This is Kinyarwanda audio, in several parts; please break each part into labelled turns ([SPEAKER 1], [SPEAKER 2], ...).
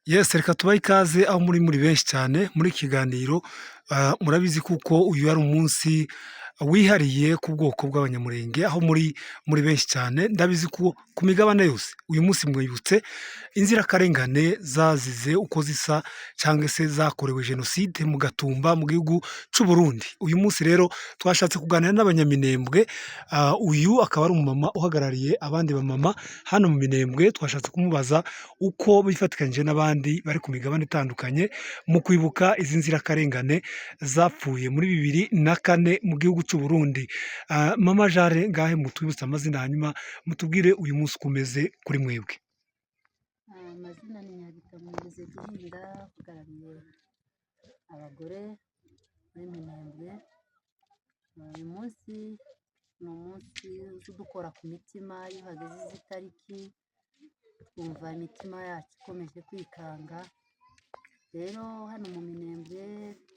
[SPEAKER 1] Yes, reka tubahe ikaze aho muri benshi cyane muri iki kiganiro, murabizi kuko uyu ari umunsi wihariye ku bwoko bw'Abanyamulenge, aho muri benshi cyane, ndabizi ko ku migabane yose uyu munsi mwibutse inzirakarengane zazize uko zisa cyangwa se zakorewe Jenoside mu Gatumba mu gihugu cy'u Burundi. Uyu munsi rero twashatse kuganira n'Abanyaminembwe, uyu akaba ari umumama uhagarariye abandi bamama hano mu Minembwe, twashatse kumubaza uko bifatikanyije n'abandi bari ku migabane itandukanye mu kwibuka izi nzirakarengane zapfuye muri 2004 mu gihugu cy'u Burundi. Mama Jare ngahe mutwibutse amazina hanyuma mutubwire uyu munsi uko umeze kuri mwebwe.
[SPEAKER 2] Amazina ni Nyagitamuhizi Duhinga, uhagarariye abagore muri Minembwe. Uyu munsi ni umunsi udukora ku mitima, iyo hageze izi tariki twumva imitima yacu ikomeje kwikanga. Rero hano mu Minembwe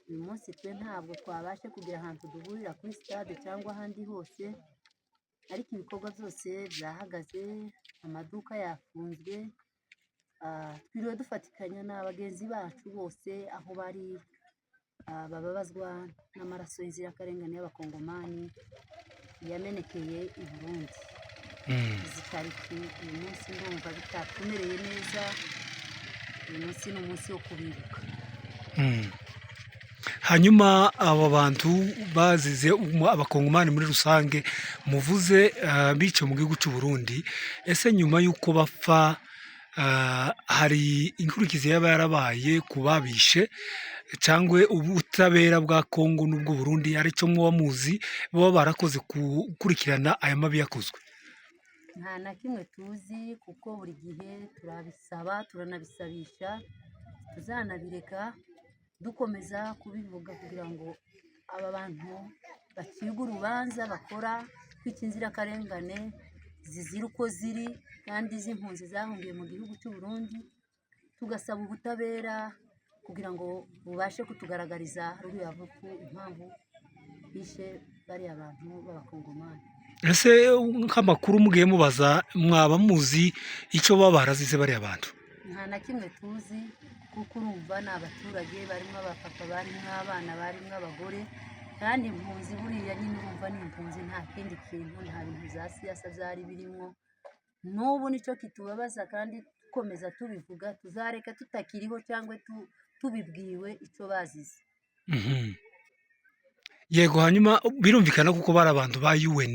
[SPEAKER 2] uyu munsi twe ntabwo twabashe kugira ahantu duhurira kuri stade cyangwa ahandi hose, ariko ibikorwa byose byahagaze, amaduka yafunzwe. Twiriwe dufatikanya na bagenzi bacu bose aho bari, bababazwa n'amaraso y'inzirakarengane y'abakongomani yamenekeye i Burundi. Izi tariki uyu munsi ndumva bitatumereye neza, uyu munsi ni umunsi wo kubibuka.
[SPEAKER 1] Hanyuma aba bantu bazize abakongomani muri rusange muvuze, biciwe mu gihugu cy'u Burundi, ese nyuma y'uko bapfa hari inkurikizi yaba yarabaye ku babishe cyangwa ubutabera bwa Kongo n'ubw'u Burundi aricyo muba muzi baba barakoze gukurikirana aya mabi yakozwe?
[SPEAKER 2] Nta na kimwe tuzi kuko buri gihe turabisaba turanabisabisha, tuzanabireka dukomeza kubivuga kugira ngo aba bantu bacirwe urubanza, bakora kwica inzirakarengane zizira uko ziri kandi z'impunzi zahungiye mu gihugu cy'u Burundi. Tugasaba ubutabera kugira ngo bubashe kutugaragariza ruriya rupfu, impamvu bishe bariya bantu b'abakongomani.
[SPEAKER 1] Ese nk'amakuru mugiye mubaza mwaba muzi icyo baba barazize bariya bantu?
[SPEAKER 2] Nta na kimwe tuzi kuko urumva ni abaturage barimo abapapa, barimo abana, barimo abagore, kandi impunzi buriya nyine urumva ni impunzi, nta kindi kintu, nta bintu za siyasa byari birimo. N'ubu nicyo kitubabaza kandi dukomeza tubivuga, tuzareka tutakiriho cyangwa tubibwiwe icyo bazize.
[SPEAKER 1] Yego, hanyuma birumvikana kuko bari abantu ba UN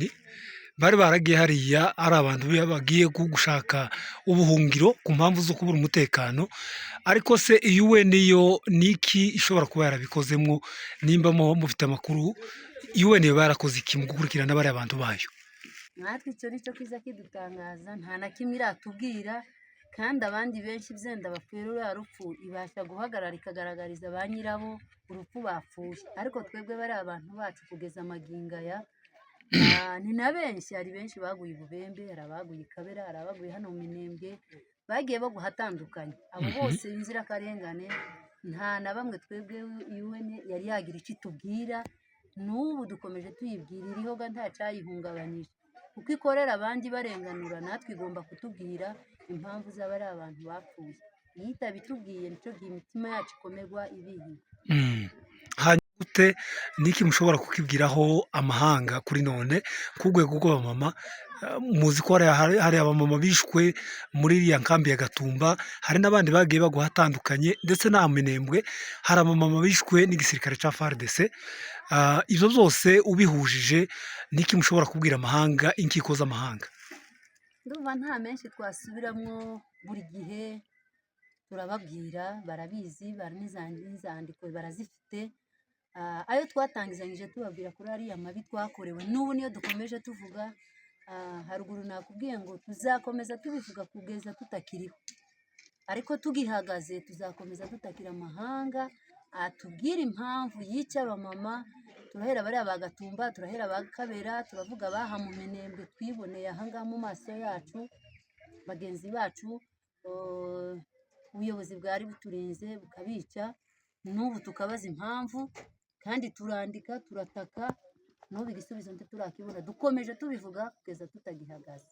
[SPEAKER 1] bari baragiye hariya, ari abantu bagiye gushaka ubuhungiro ku mpamvu zo kubura umutekano, ariko se UN yo niki ishobora kuba yarabikozemo? Nimba mufite amakuru, UN yo barakoze iki mu gukurikirana bariya abantu bayo?
[SPEAKER 2] Natwe icyo nicyo kiza kidutangaza, nta na kimwe iratubwira, kandi abandi benshi byenda bapfuye ruriya rupfu ibasha guhagarara ikagaragariza ba nyirabo urupfu bapfuye, ariko twebwe bari abantu bacu kugeza amagingo aya ni na benshi, hari benshi baguye i Bubembe, hari abaguye i Kabera, hari abaguye hano mu Minembwe, bagiye bagwa ahatandukanye. Abo bose inzirakarengane nta na bamwe twebwe UN yari yagira icyo itubwira. N'ubu dukomeje tuyibwira, iriho nta cyayihungabanyije kuko ikorera abandi barenganura, natwe igomba kutubwira impamvu zaba ari abantu bapfuye. Iyo itabitubwiye nicyo gihe imitima yacu ikomerwa ibihi.
[SPEAKER 1] Hanyuma gute niki mushobora kukibwiraho amahanga kuri none ku rwego rw'abamama? Muzi ko hari abamama bishwe muri iriya nkambi ya Gatumba, hari n'abandi bagiye bagwa ahatandukanye, ndetse n'aha Minembwe hari abamama bishwe n'igisirikare cya FARDC. Ibyo byose ubihujije niki mushobora kubwira amahanga, inkiko z'amahanga?
[SPEAKER 2] Ndumva nta menshi twasubiramo, buri gihe turababwira, barabizi, n'izandiko barazifite. Ayo twatangizanyije tubabwira kuri ariya mabi twakorewe, n'ubu niyo dukomeje tuvuga. Haruguru nakubwiye ngo tuzakomeza tubivuga kugeza tutakiriho, ariko tugihagaze tuzakomeza tutakira amahanga atubwira impamvu yica abamama. Turahera bariya ba Gatumba, turahera ba Kabera, turavuga abaha mu Minembwe twiboneye ahangaha mu maso yacu, bagenzi bacu. Ubuyobozi bwari buturinze bukabica, n'ubu tukabaza impamvu, kandi turandika, turataka, n'ubu igisubizo ntiturakibona. Dukomeje tubivuga kugeza tutagihagaze.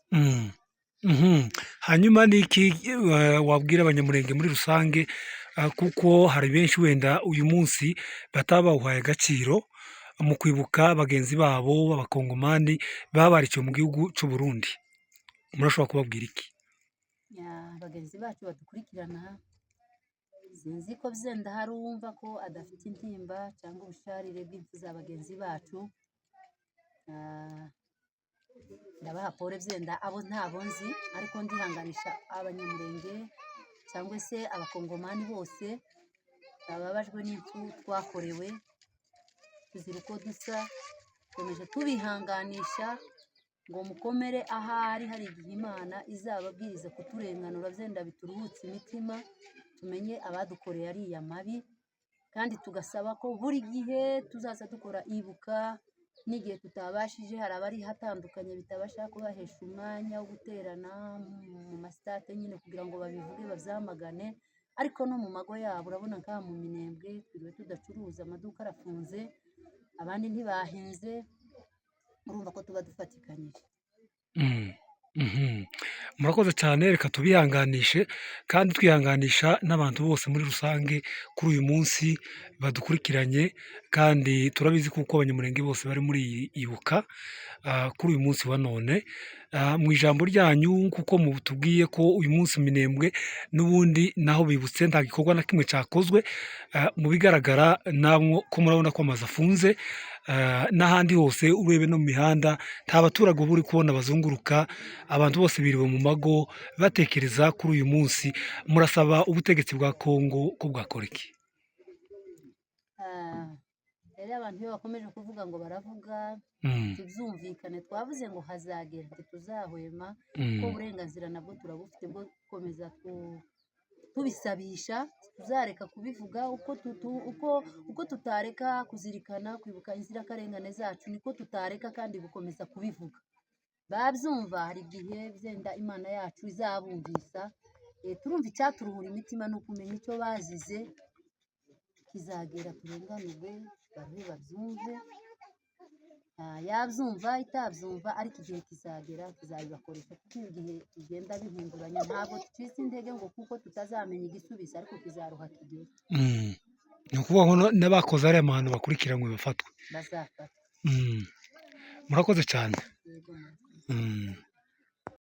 [SPEAKER 1] hanyuma ni iki wabwira abanyamurenge muri rusange, kuko hari benshi wenda uyu munsi bataba bawuhaye agaciro mu kwibuka bagenzi babo b'abakongomani baba barikiwe mu gihugu cy'u Burundi, murashobora kubabwira iki?
[SPEAKER 2] Bagenzi bacu badukurikirana, sinzi ko byenda hari uwumva ko adafite intimba cyangwa ubusharire bw'impfu za bagenzi bacu. Ndabaha pole byenda abo ntabo nzi, ariko ndihanganisha abanyamurenge cyangwa se abakongomani bose bababajwe n'impfu twakorewe, tuzira uko dusa. Dukomeje tubihanganisha ngo mukomere, ahari hari igihe Imana izababwiriza kuturenganura byenda bituruhutse imitima, tumenye abadukoreye ariya mabi, kandi tugasaba ko buri gihe tuzaza dukora ibuka. N'igihe tutabashije, hari abari hatandukanye bitabasha kubahesha umwanya wo guterana mu masitade nyine kugira ngo babivuge babyamagane, ariko no mu mago yabo urabona nk'aha mu Minembwe twiriwe tudacuruza, amaduka arafunze, abandi ntibahinze, urumva ko tuba dufatikanyije.
[SPEAKER 1] Murakoze cyane, reka tubihanganishe kandi twihanganisha n'abantu bose muri rusange kuri uyu munsi badukurikiranye, kandi turabizi kuko abanyamurenge bose bari muri iyi ibuka kuri uyu munsi wa none. Mu ijambo ryanyu kuko mutubwiye ko uyu munsi Minembwe n'ubundi naho bibutse nta gikorwa na kimwe cyakozwe, mu bigaragara namwe ko murabona ko amazu afunze, n'ahandi hose urebe no mu mihanda nta baturage uba uri kubona bazunguruka, abantu bose biriwe mu mago batekereza kuri uyu munsi. Murasaba ubutegetsi bwa Kongo ko bwakora iki?
[SPEAKER 2] Rero abantu iyo bakomeje kuvuga ngo baravuga tubyumvikane, twavuze ngo hazagera ntituzahwema, kuko uburenganzira nabwo turabufite bwo gukomeza tubisabisha. Tuzareka kubivuga uko tutareka kuzirikana kwibuka inzirakarengane zacu, niko tutareka kandi gukomeza kubivuga. Babyumva hari igihe byenda Imana yacu izabumvisa. Turumva icyaturuhura imitima ni ukumenya icyo bazize, kizagera turenganurwe, bamwe babyumve. Yabyumva itabyumva, ariko igihe kizagera kizabibakoresha, kuko igihe kigenda bihinduranya. Ntabwo ducitse intege ngo kuko tutazamenya igisubizo, ariko kizaruha kigere.
[SPEAKER 1] Ni ukuvuga ngo n'abakoze ariya mahano bakurikiranywe bafatwe.
[SPEAKER 2] Bazafatwa.
[SPEAKER 1] Murakoze cyane.
[SPEAKER 2] Yego.